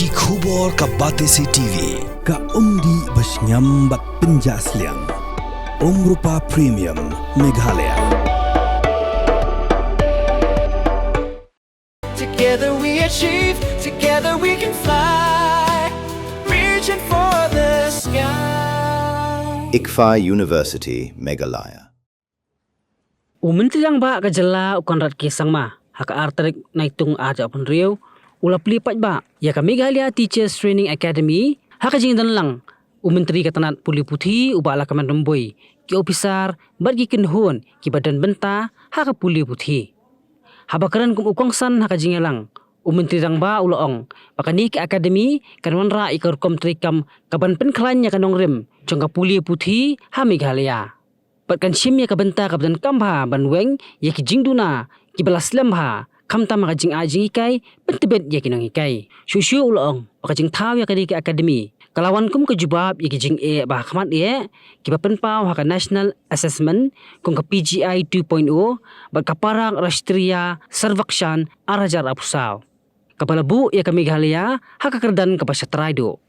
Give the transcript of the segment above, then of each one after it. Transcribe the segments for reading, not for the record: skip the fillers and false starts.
Ki khubor ka Batesi TV. Ka umdi basnyam bat penjaslian. Rupa Premium Meghalaya. Together we achieve, together we can fly, reaching for the sky. ICFA University, Meghalaya. Umentang ba kajala ukan rat kisang ma haka artarik naitung aja pun rio ulapli pat ba ya ka Meghalaya Teachers Training Academy haka jingdan lang umentri katanat puli puthi ubala kaman romboy ki officer bagi kinhon ki badan benta haka puli puthi habakaran kum ukongsan haka jingelang umentri rang ba uloong pakani ki academy kanwan ra ikor kom trikam kaban pen khlanya kanong rem chongka puli puthi ha Meghalaya Patkan shim ya kabenta kabdan kambha banweng ya ki jingduna ki balas lambha kamta maka jing ajing ikai pentibet ya kinong ikai shushu ulong maka jing taw ya kadi ki academy kalawan kum ke Jubab ya ki jing bah Hakhmat ya ki papenpau haka national assessment kung ka PGI 2.0 bat kaparang Rashtriya Sarvakshan arajar apusau kapala bu ya ka Meghalaya haka kerdan ka pasyatraido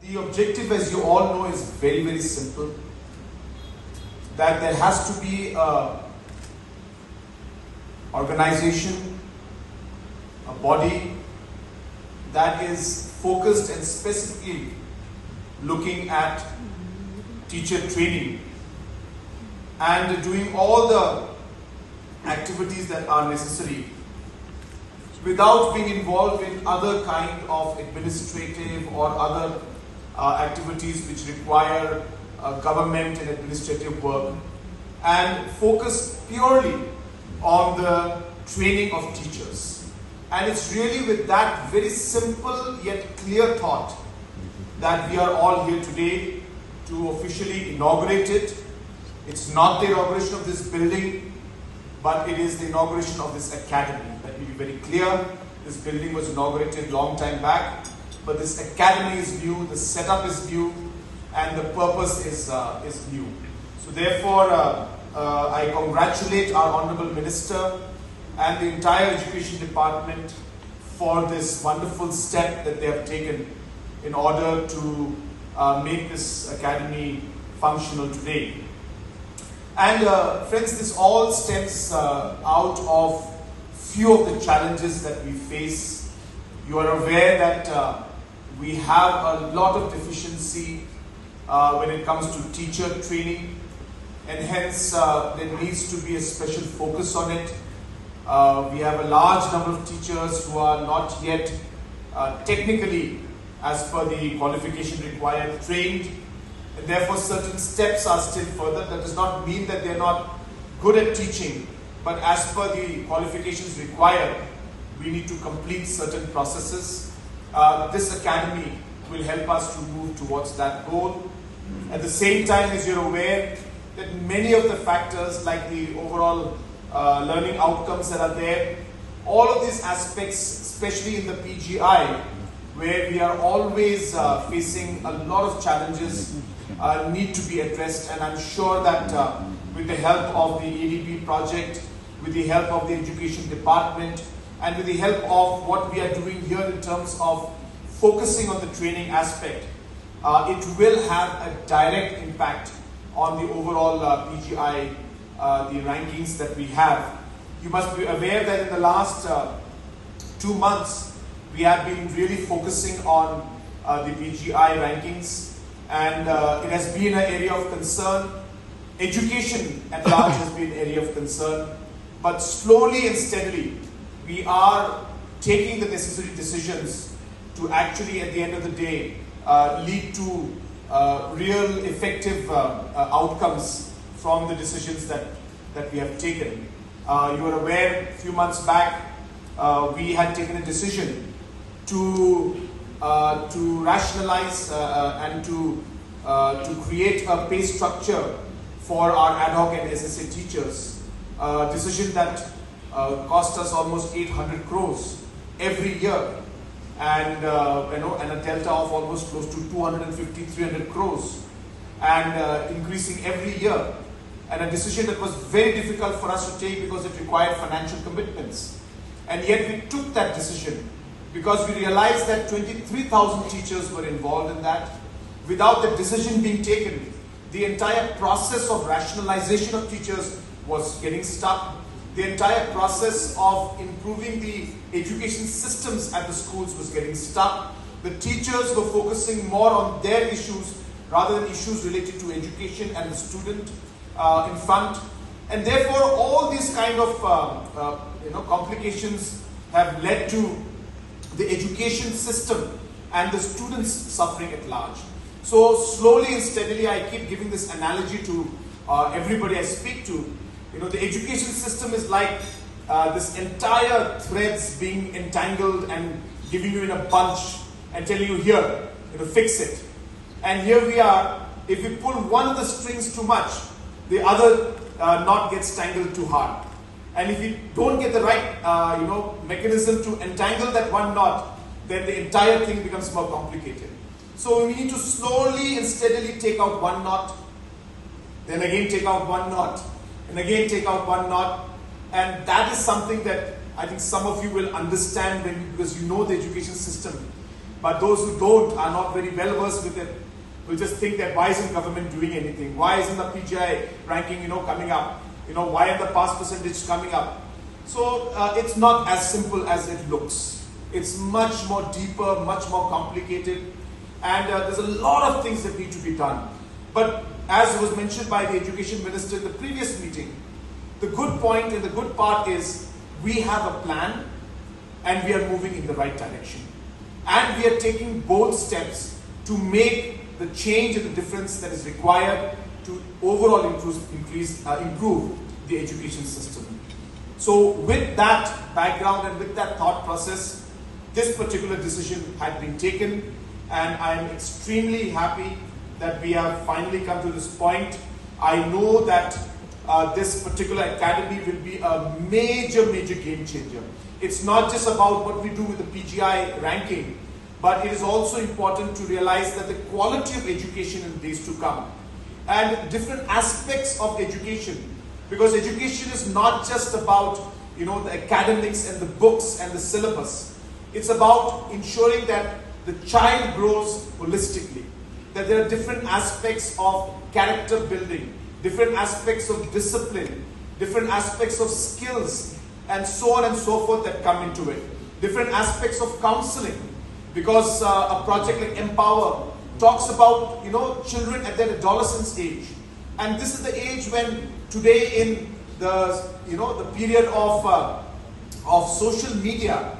The objective, as you all know, is very, very simple. That there has to be a organization, a body that is focused and specifically looking at teacher training and doing all the activities that are necessary without being involved in other kind of administrative or other activities which require government and administrative work, and focus purely on the training of teachers. And it's really with that very simple yet clear thought that we are all here today to officially inaugurate it. It's not the inauguration of this building, but it is the inauguration of this academy. Let me be very clear, this building was inaugurated long time back, but this academy is new, the setup is new, and the purpose is new. So therefore, I congratulate our Honourable Minister and the entire Education Department for this wonderful step that they have taken in order to make this academy functional today. And friends, this all stems out of few of the challenges that we face. You are aware that we have a lot of deficiency when it comes to teacher training, and hence there needs to be a special focus on it. We have a large number of teachers who are not yet technically, as per the qualification required, trained, and therefore certain steps are still further. That does not mean that they are not good at teaching, but as per the qualifications required, we need to complete certain processes. This academy will help us to move towards that goal. At the same time, as you're aware, that many of the factors like the overall learning outcomes that are there, all of these aspects, especially in the PGI, where we are always facing a lot of challenges, need to be addressed. And I'm sure that with the help of the ADP project, with the help of the Education Department, and with the help of what we are doing here in terms of focusing on the training aspect, it will have a direct impact on the overall PGI, the rankings that we have. You must be aware that in the last 2 months, we have been really focusing on the PGI rankings, and it has been an area of concern. Education at large has been an area of concern, but slowly and steadily we are taking the necessary decisions to actually, at the end of the day, lead to real effective outcomes from the decisions that we have taken. You are aware, a few months back, we had taken a decision to rationalize and to create a pay structure for our ad hoc and SSA teachers. Decision that cost us almost 800 crores every year, and and a delta of almost close to 250-300 crores, and increasing every year. And a decision that was very difficult for us to take because it required financial commitments. And yet we took that decision because we realized that 23,000 teachers were involved in that. Without the decision being taken, the entire process of rationalization of teachers was getting stuck. The entire process of improving the education systems at the schools was getting stuck. The teachers were focusing more on their issues rather than issues related to education and the student in front. And therefore, all these kind of complications have led to the education system and the students suffering at large. So slowly and steadily, I keep giving this analogy to everybody I speak to. The education system is like this entire threads being entangled and giving you in a bunch and telling you, here, fix it. And here we are, if we pull one of the strings too much, the other knot gets tangled too hard. And if you don't get the right mechanism to entangle that one knot, then the entire thing becomes more complicated. So we need to slowly and steadily take out one knot, then again take out one knot, and again take out one knot. And that is something that I think some of you will understand because you know the education system. But those who don't are not very well versed with it will just think that why isn't government doing anything? Why isn't the PGI ranking coming up? Why are the pass percentage coming up? So it's not as simple as it looks. It's much more deeper, much more complicated, and there's a lot of things that need to be done. But as was mentioned by the Education Minister in the previous meeting, the good point and the good part is we have a plan and we are moving in the right direction. And we are taking bold steps to make the change and the difference that is required to overall improve the education system. So with that background and with that thought process, this particular decision had been taken, and I am extremely happy that we have finally come to this point. I know that this particular academy will be a major game changer. It's not just about what we do with the PGI ranking, but it is also important to realize that the quality of education in days to come and different aspects of education, because education is not just about the academics and the books and the syllabus. It's about ensuring that the child grows holistically, that there are different aspects of character building, different aspects of discipline, different aspects of skills, and so on and so forth that come into it. Different aspects of counseling, because a project like Empower talks about children at their adolescence age, and this is the age when today in the period of social media,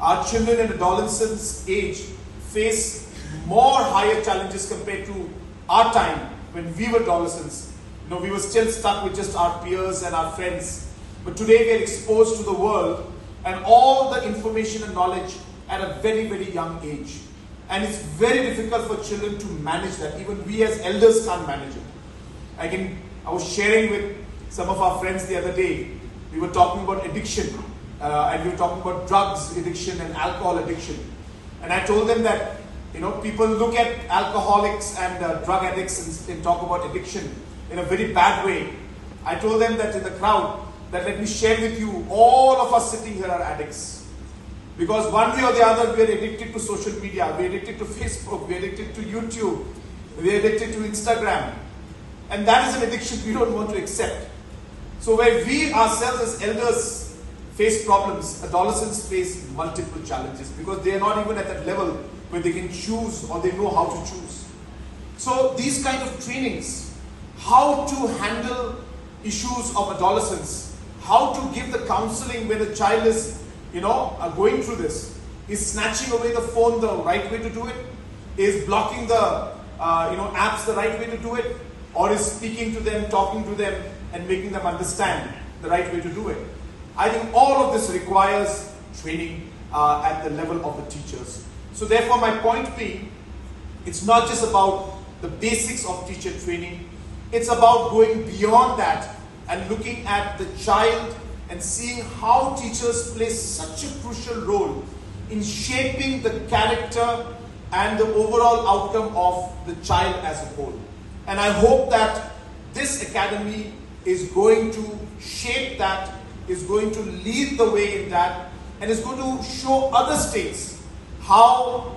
our children at adolescence age face more higher challenges compared to our time when we were adolescents. We were still stuck with just our peers and our friends, but today we are exposed to the world and all the information and knowledge at a very young age, and it's very difficult for children to manage that. Even we as elders can't manage it. I was sharing with some of our friends the other day. We were talking about addiction, and we were talking about drugs addiction and alcohol addiction, and I told them that people look at alcoholics and drug addicts and talk about addiction in a very bad way. I told them that in the crowd, that let me share with you, all of us sitting here are addicts. Because one way or the other, we are addicted to social media, we are addicted to Facebook, we are addicted to YouTube, we are addicted to Instagram. And that is an addiction we don't want to accept. So where we ourselves as elders face problems, adolescents face multiple challenges because they are not even at that level where they can choose or they know how to choose. So these kind of trainings, how to handle issues of adolescence, how to give the counseling when a child is, going through this. Is snatching away the phone the right way to do it? Is blocking the, apps the right way to do it? Or is speaking to them, talking to them, and making them understand the right way to do it? I think all of this requires training at the level of the teachers. So therefore, my point being, it's not just about the basics of teacher training. It's about going beyond that and looking at the child and seeing how teachers play such a crucial role in shaping the character and the overall outcome of the child as a whole. And I hope that this academy is going to shape that, is going to lead the way in that, and is going to show other states how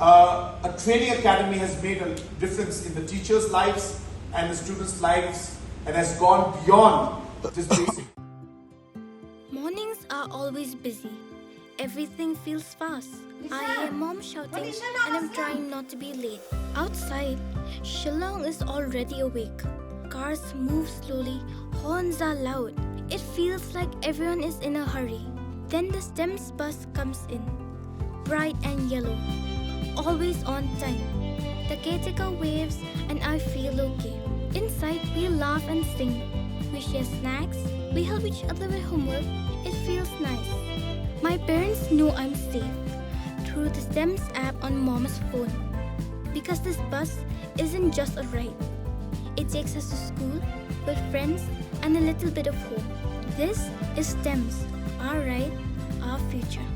a training academy has made a difference in the teachers' lives and the students' lives and has gone beyond just basic. Mornings are always busy. Everything feels fast. I hear mom shouting and I'm trying not to be late. Outside, Shillong is already awake. Cars move slowly, horns are loud. It feels like everyone is in a hurry. Then the STEMS bus comes in, bright and yellow, always on time. The caretaker waves and I feel okay. Inside, we laugh and sing. We share snacks, we help each other with homework. It feels nice. My parents know I'm safe through the STEMS app on mom's phone. Because this bus isn't just a ride. It takes us to school with friends and a little bit of hope. This is STEMS, our ride, our future.